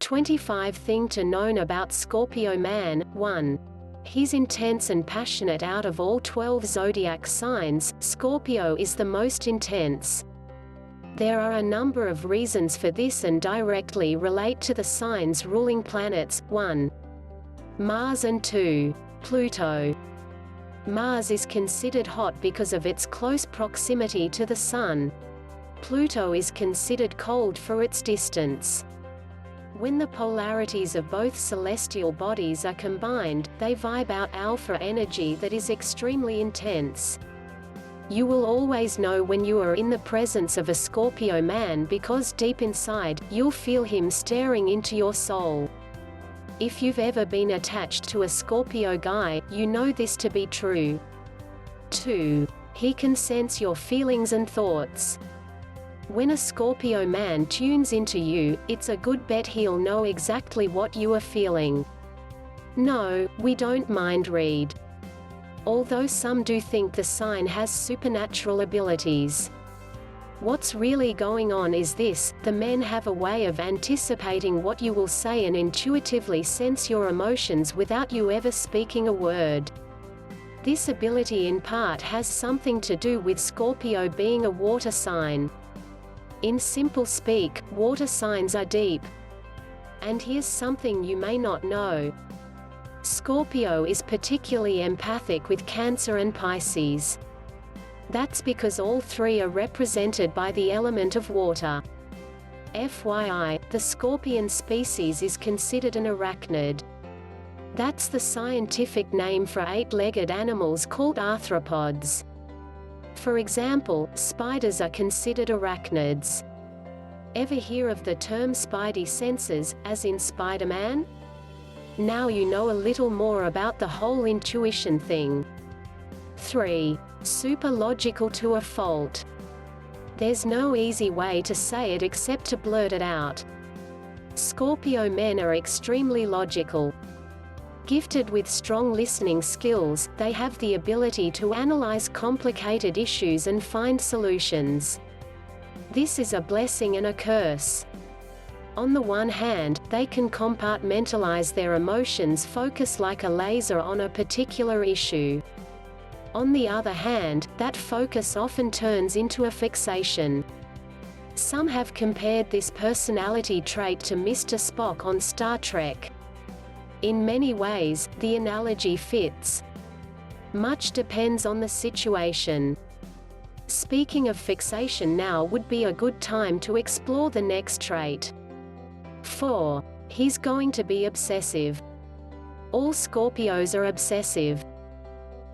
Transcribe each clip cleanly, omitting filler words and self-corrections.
25 thing to know about Scorpio man. 1. He's intense and passionate. Out of all 12 zodiac signs, Scorpio is the most intense. There are a number of reasons for this and directly relate to the sign's ruling planets. 1. Mars and 2. Pluto. Mars is considered hot because of its close proximity to the Sun. Pluto is considered cold for its distance. When the polarities of both celestial bodies are combined, they vibe out alpha energy that is extremely intense. You will always know when you are in the presence of a Scorpio man because deep inside, you'll feel him staring into your soul. If you've ever been attached to a Scorpio guy, you know this to be true. 2. He can sense your feelings and thoughts. When a Scorpio man tunes into you, it's a good bet he'll know exactly what you are feeling. No, we don't mind read. Although some do think the sign has supernatural abilities. What's really going on is this: the men have a way of anticipating what you will say and intuitively sense your emotions without you ever speaking a word. This ability in part has something to do with Scorpio being a water sign. In simple speak, water signs are deep. And here's something you may not know. Scorpio is particularly empathic with Cancer and Pisces. That's because all three are represented by the element of water. FYI, the scorpion species is considered an arachnid. That's the scientific name for 8-legged animals called arthropods. For example, spiders are considered arachnids. Ever hear of the term spidey senses, as in Spider-Man? Now you know a little more about the whole intuition thing. 3. Super logical to a fault. There's no easy way to say it except to blurt it out. Scorpio men are extremely logical. Gifted with strong listening skills, they have the ability to analyze complicated issues and find solutions. This is a blessing and a curse. On the one hand, they can compartmentalize their emotions, focus like a laser on a particular issue. On the other hand, that focus often turns into a fixation. Some have compared this personality trait to Mr. Spock on Star Trek. In many ways, the analogy fits. Much depends on the situation. Speaking of fixation, now would be a good time to explore the next trait. 4. He's going to be obsessive. All Scorpios are obsessive.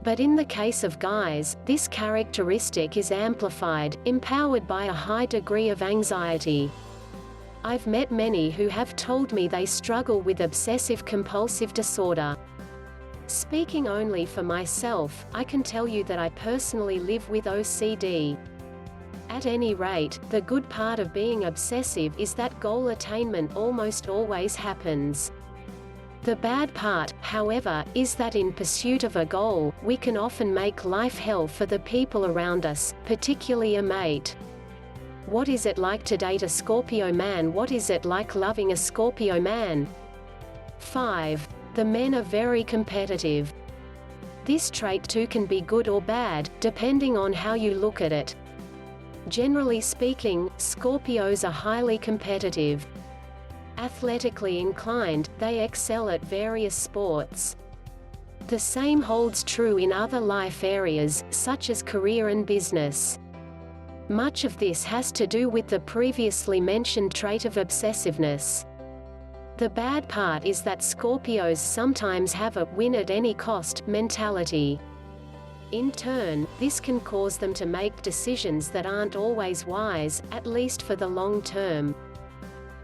But in the case of guys, this characteristic is amplified, empowered by a high degree of anxiety. I've met many who have told me they struggle with obsessive-compulsive disorder. Speaking only for myself, I can tell you that I personally live with OCD. At any rate, the good part of being obsessive is that goal attainment almost always happens. The bad part, however, is that in pursuit of a goal, we can often make life hell for the people around us, particularly a mate. What is it like to date a Scorpio man? What is it like loving a Scorpio man? 5. The men are very competitive. This trait too can be good or bad, depending on how you look at it. Generally speaking, Scorpios are highly competitive. Athletically inclined, they excel at various sports. The same holds true in other life areas, such as career and business. Much of this has to do with the previously mentioned trait of obsessiveness. The bad part is that Scorpios sometimes have a win-at-any-cost mentality. In turn, this can cause them to make decisions that aren't always wise, at least for the long term.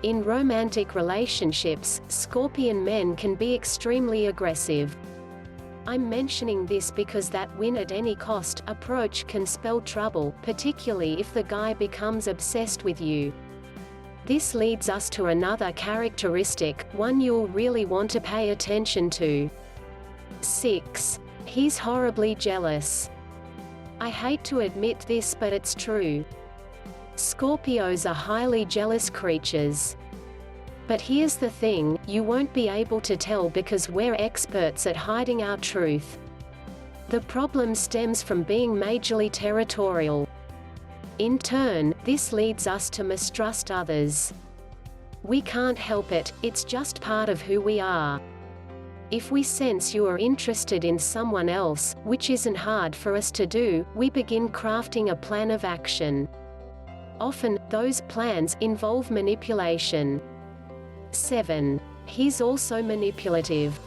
In romantic relationships, Scorpion men can be extremely aggressive. I'm mentioning this because that win-at-any-cost approach can spell trouble, particularly if the guy becomes obsessed with you. This leads us to another characteristic, one you'll really want to pay attention to. 6. He's horribly jealous. I hate to admit this, but it's true. Scorpios are highly jealous creatures. But here's the thing, you won't be able to tell because we're experts at hiding our truth. The problem stems from being majorly territorial. In turn, this leads us to mistrust others. We can't help it, it's just part of who we are. If we sense you are interested in someone else, which isn't hard for us to do, we begin crafting a plan of action. Often, those plans involve manipulation. 7. He's also manipulative.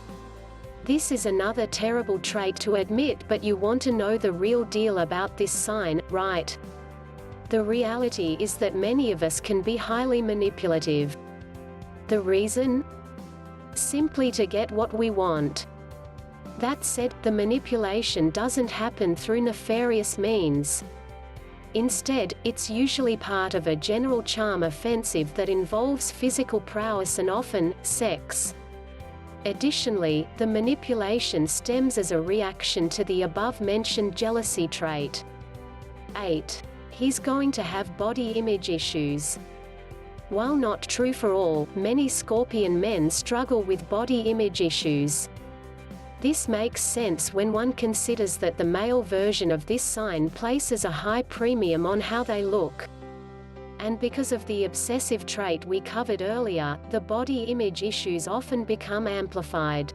This is another terrible trait to admit, but you want to know the real deal about this sign, right? The reality is that many of us can be highly manipulative. The reason? Simply to get what we want. That said, the manipulation doesn't happen through nefarious means. Instead, it's usually part of a general charm offensive that involves physical prowess and often, sex. Additionally, the manipulation stems as a reaction to the above-mentioned jealousy trait. 8. He's going to have body image issues. While not true for all, many Scorpion men struggle with body image issues. This makes sense when one considers that the male version of this sign places a high premium on how they look. And because of the obsessive trait we covered earlier, the body image issues often become amplified.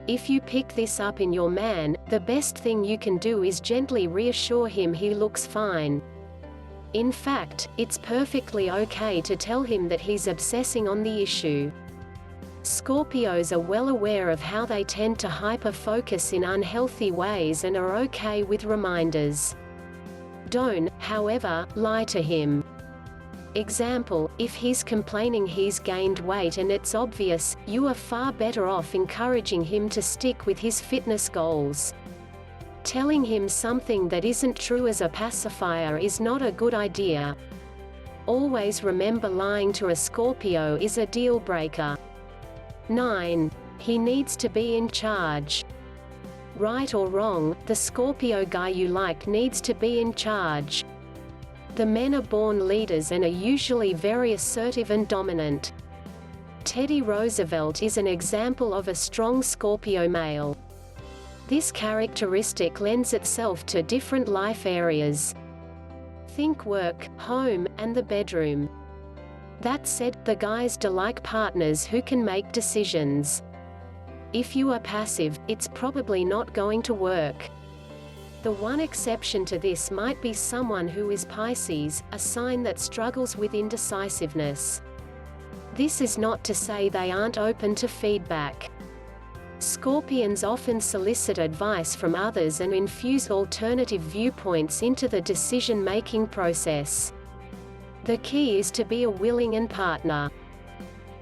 If you pick this up in your man, the best thing you can do is gently reassure him he looks fine. In fact, it's perfectly okay to tell him that he's obsessing on the issue. Scorpios are well aware of how they tend to hyperfocus in unhealthy ways and are okay with reminders. Don't, however, lie to him. Example, if he's complaining he's gained weight and it's obvious, you are far better off encouraging him to stick with his fitness goals. Telling him something that isn't true as a pacifier is not a good idea. Always remember, lying to a Scorpio is a deal breaker. 9. He needs to be in charge. Right or wrong, the Scorpio guy you like needs to be in charge. The men are born leaders and are usually very assertive and dominant. Teddy Roosevelt is an example of a strong Scorpio male. This characteristic lends itself to different life areas. Think work, home, and the bedroom. That said, the guys do like partners who can make decisions. If you are passive, it's probably not going to work. The one exception to this might be someone who is Pisces, a sign that struggles with indecisiveness. This is not to say they aren't open to feedback. Scorpions often solicit advice from others and infuse alternative viewpoints into the decision-making process. The key is to be a willing partner.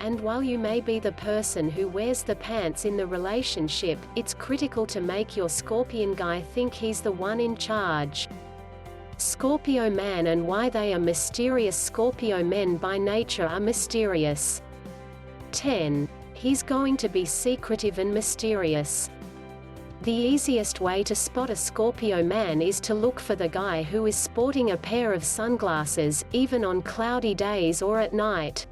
And while you may be the person who wears the pants in the relationship, it's critical to make your Scorpion guy think he's the one in charge. Scorpio man and why they are mysterious. Scorpio men by nature are mysterious. 10. He's going to be secretive and mysterious. The easiest way to spot a Scorpio man is to look for the guy who is sporting a pair of sunglasses, even on cloudy days or at night.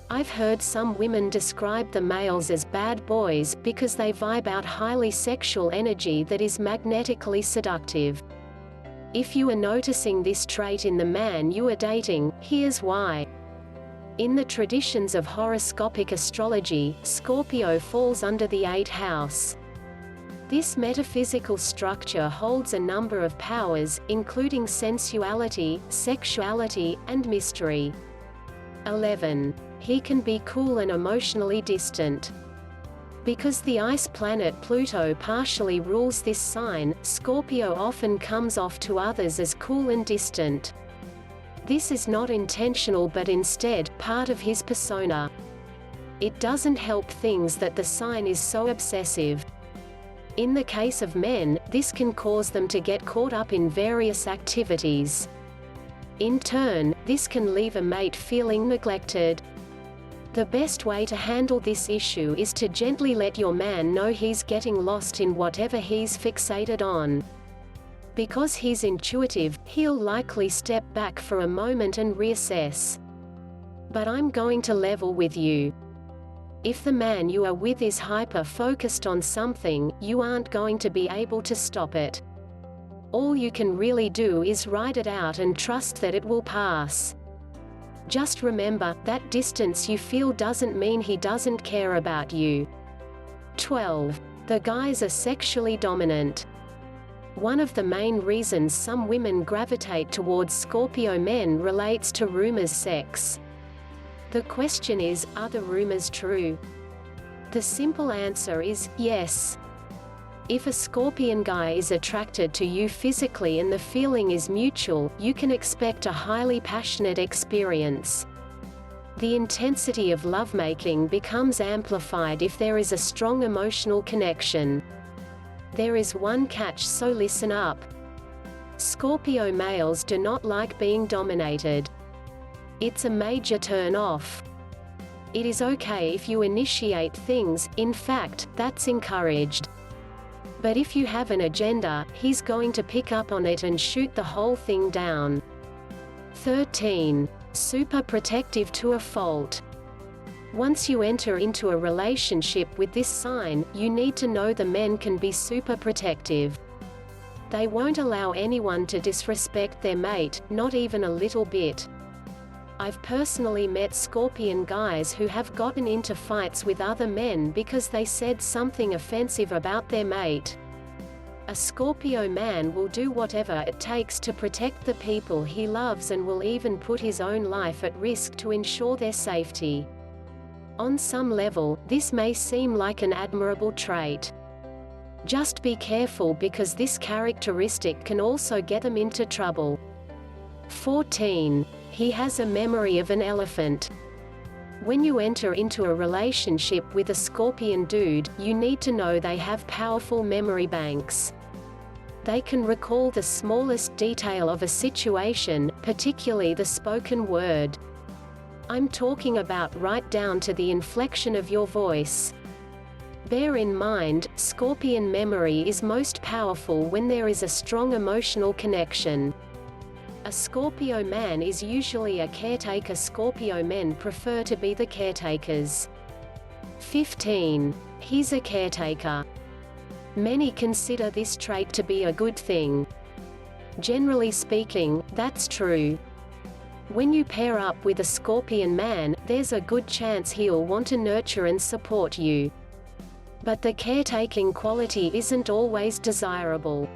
I've heard some women describe the males as bad boys because they vibe out highly sexual energy that is magnetically seductive. If you are noticing this trait in the man you are dating, here's why. In the traditions of horoscopic astrology, Scorpio falls under the 8th house. This metaphysical structure holds a number of powers, including sensuality, sexuality, and mystery. 11. He can be cool and emotionally distant. Because the ice planet Pluto partially rules this sign, Scorpio often comes off to others as cool and distant. This is not intentional but instead part of his persona. It doesn't help things that the sign is so obsessive. In the case of men, this can cause them to get caught up in various activities. In turn, this can leave a mate feeling neglected. The best way to handle this issue is to gently let your man know he's getting lost in whatever he's fixated on. Because he's intuitive, he'll likely step back for a moment and reassess. But I'm going to level with you. If the man you are with is hyper-focused on something, you aren't going to be able to stop it. All you can really do is ride it out and trust that it will pass. Just remember, that distance you feel doesn't mean he doesn't care about you. 12. The guys are sexually dominant. One of the main reasons some women gravitate towards Scorpio men relates to rumors sex. The question is, are the rumors true? The simple answer is, yes. If a Scorpion guy is attracted to you physically and the feeling is mutual, you can expect a highly passionate experience. The intensity of lovemaking becomes amplified if there is a strong emotional connection. There is one catch, so listen up. Scorpio males do not like being dominated. It's a major turn-off. It is okay if you initiate things, in fact, that's encouraged. But if you have an agenda, he's going to pick up on it and shoot the whole thing down. 13. Super protective to a fault. Once you enter into a relationship with this sign, you need to know the men can be super protective. They won't allow anyone to disrespect their mate, not even a little bit. I've personally met Scorpion guys who have gotten into fights with other men because they said something offensive about their mate. A Scorpio man will do whatever it takes to protect the people he loves and will even put his own life at risk to ensure their safety. On some level, this may seem like an admirable trait. Just be careful because this characteristic can also get them into trouble. 14. He has a memory of an elephant. When you enter into a relationship with a Scorpion dude, you need to know they have powerful memory banks. They can recall the smallest detail of a situation, particularly the spoken word. I'm talking about right down to the inflection of your voice. Bear in mind, Scorpion memory is most powerful when there is a strong emotional connection. A Scorpio man is usually a caretaker. Scorpio men prefer to be the caretakers. 15. He's a caretaker. Many consider this trait to be a good thing. Generally speaking, that's true. When you pair up with a Scorpion man, there's a good chance he'll want to nurture and support you. But the caretaking quality isn't always desirable.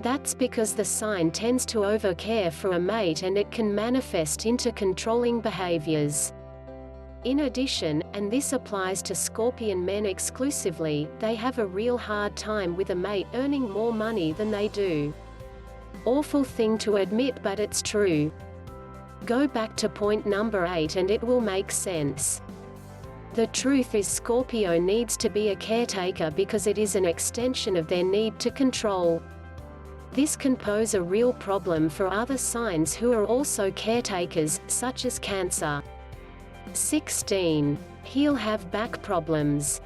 That's because the sign tends to overcare for a mate and it can manifest into controlling behaviors. In addition, and this applies to Scorpion men exclusively, they have a real hard time with a mate earning more money than they do. Awful thing to admit, but it's true. Go back to point number 8 and it will make sense. The truth is Scorpio needs to be a caretaker because it is an extension of their need to control. This can pose a real problem for other signs who are also caretakers, such as Cancer. 16. He'll have back problems.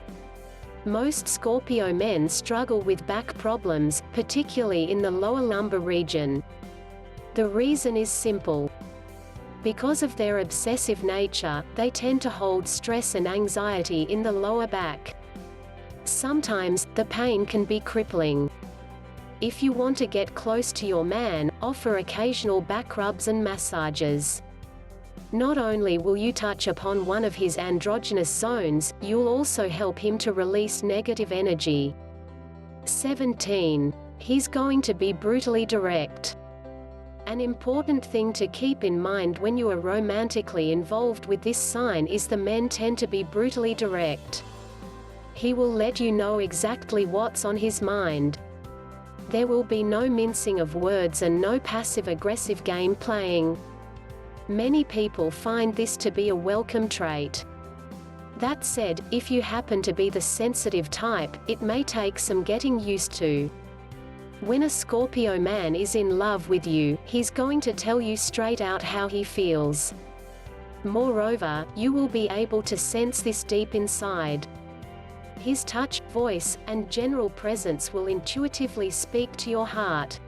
Most Scorpio men struggle with back problems, particularly in the lower lumbar region. The reason is simple. Because of their obsessive nature, they tend to hold stress and anxiety in the lower back. Sometimes, the pain can be crippling. If you want to get close to your man, offer occasional back rubs and massages. Not only will you touch upon one of his androgynous zones, you'll also help him to release negative energy. 17. He's going to be brutally direct. An important thing to keep in mind when you are romantically involved with this sign is the men tend to be brutally direct. He will let you know exactly what's on his mind. There will be no mincing of words and no passive-aggressive game playing. Many people find this to be a welcome trait. That said, if you happen to be the sensitive type, it may take some getting used to. When a Scorpio man is in love with you, he's going to tell you straight out how he feels. Moreover, you will be able to sense this deep inside. His touch, voice, and general presence will intuitively speak to your heart.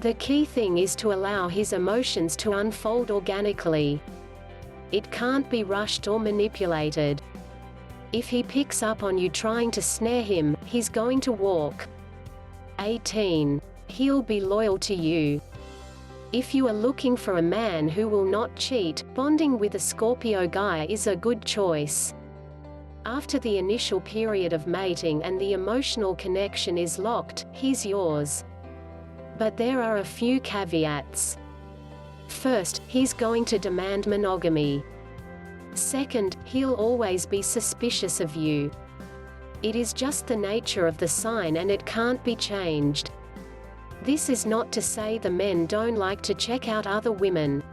The key thing is to allow his emotions to unfold organically. It can't be rushed or manipulated. If he picks up on you trying to snare him, he's going to walk. 18. He'll be loyal to you. If you are looking for a man who will not cheat, bonding with a Scorpio guy is a good choice. After the initial period of mating and the emotional connection is locked, he's yours. But there are a few caveats. First, he's going to demand monogamy. Second, he'll always be suspicious of you. It is just the nature of the sign and it can't be changed. This is not to say the men don't like to check out other women.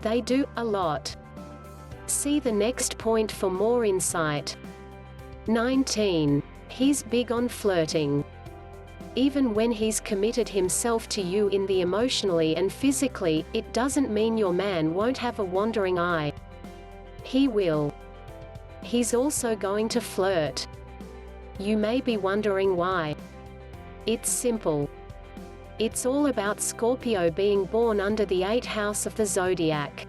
They do, a lot. See the next point for more insight. 19. He's big on flirting. Even when he's committed himself to you in the emotionally and physically, it doesn't mean your man won't have a wandering eye. He will. He's also going to flirt. You may be wondering why. It's simple. It's all about Scorpio being born under the 8th house of the zodiac.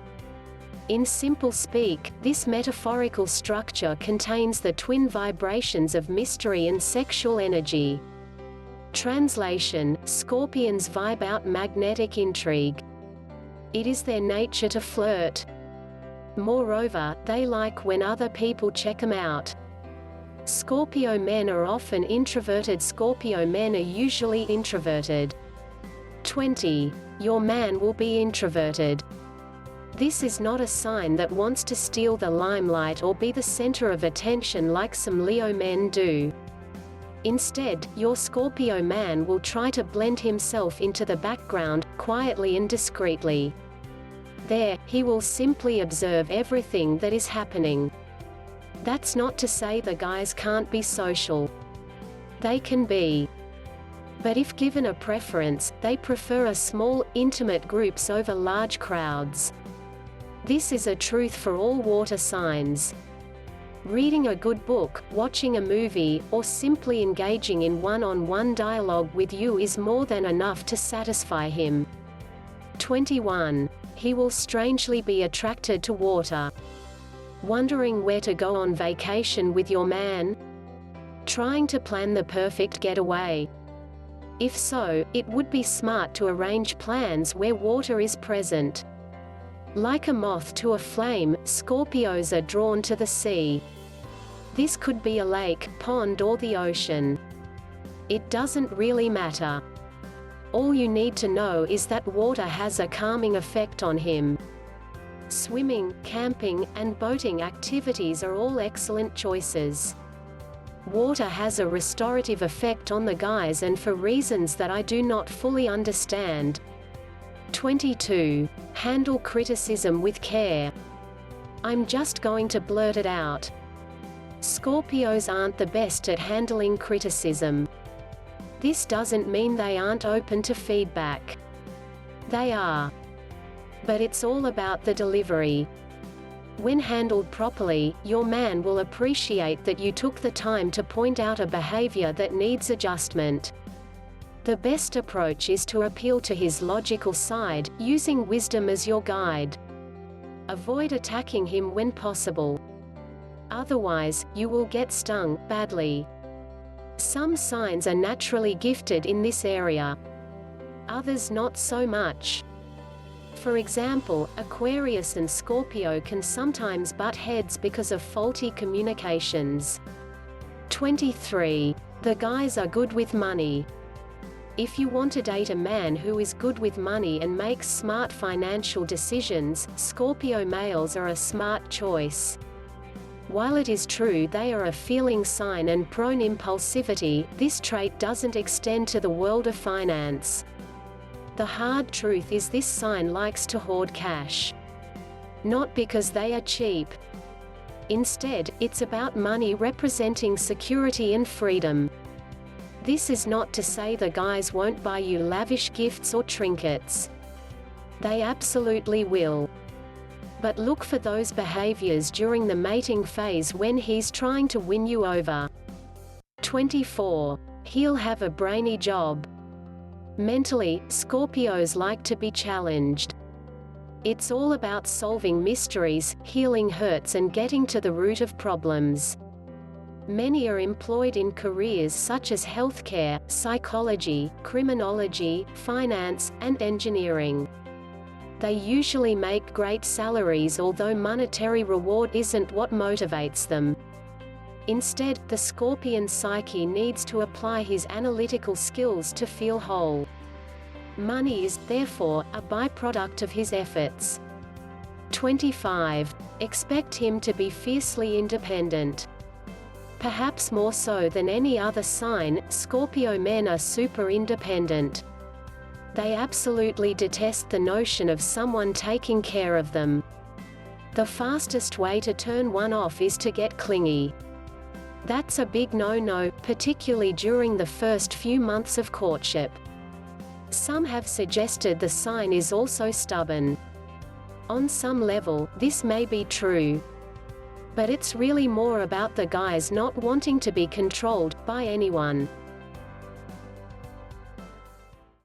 In simple speak, this metaphorical structure contains the twin vibrations of mystery and sexual energy. Translation: Scorpions vibe out magnetic intrigue. It is their nature to flirt. Moreover, they like when other people check them out. Scorpio men are often introverted. Scorpio men are usually introverted. 20. Your man will be introverted. This is not a sign that wants to steal the limelight or be the center of attention like some Leo men do. Instead, your Scorpio man will try to blend himself into the background, quietly and discreetly. There, he will simply observe everything that is happening. That's not to say the guys can't be social. They can be. But if given a preference, they prefer a small, intimate groups over large crowds. This is a truth for all water signs. Reading a good book, watching a movie, or simply engaging in one-on-one dialogue with you is more than enough to satisfy him. 21. He will strangely be attracted to water. Wondering where to go on vacation with your man? Trying to plan the perfect getaway? If so, it would be smart to arrange plans where water is present. Like a moth to a flame, Scorpios are drawn to the sea. This could be a lake, pond or the ocean. It doesn't really matter. All you need to know is that water has a calming effect on him. Swimming, camping, and boating activities are all excellent choices. Water has a restorative effect on the guys and for reasons that I do not fully understand. 22. Handle criticism with care. I'm just going to blurt it out. Scorpios aren't the best at handling criticism. This doesn't mean they aren't open to feedback. They are. But it's all about the delivery. When handled properly, your man will appreciate that you took the time to point out a behavior that needs adjustment. The best approach is to appeal to his logical side, using wisdom as your guide. Avoid attacking him when possible. Otherwise, you will get stung badly. Some signs are naturally gifted in this area. Others not so much. For example, Aquarius and Scorpio can sometimes butt heads because of faulty communications. 23. The guys are good with money. If you want to date a man who is good with money and makes smart financial decisions, Scorpio males are a smart choice. While it is true they are a feeling sign and prone impulsivity, this trait doesn't extend to the world of finance. The hard truth is this sign likes to hoard cash. Not because they are cheap. Instead, it's about money representing security and freedom. This is not to say the guys won't buy you lavish gifts or trinkets. They absolutely will. But look for those behaviors during the mating phase when he's trying to win you over. 24. He'll have a brainy job. Mentally, Scorpios like to be challenged. It's all about solving mysteries, healing hurts and getting to the root of problems. Many are employed in careers such as healthcare, psychology, criminology, finance, and engineering. They usually make great salaries, although monetary reward isn't what motivates them. Instead, the Scorpion psyche needs to apply his analytical skills to feel whole. Money is, therefore, a byproduct of his efforts. 25. Expect him to be fiercely independent. Perhaps more so than any other sign, Scorpio men are super independent. They absolutely detest the notion of someone taking care of them. The fastest way to turn one off is to get clingy. That's a big no-no, particularly during the first few months of courtship. Some have suggested the sign is also stubborn. On some level, this may be true. But it's really more about the guys not wanting to be controlled by anyone.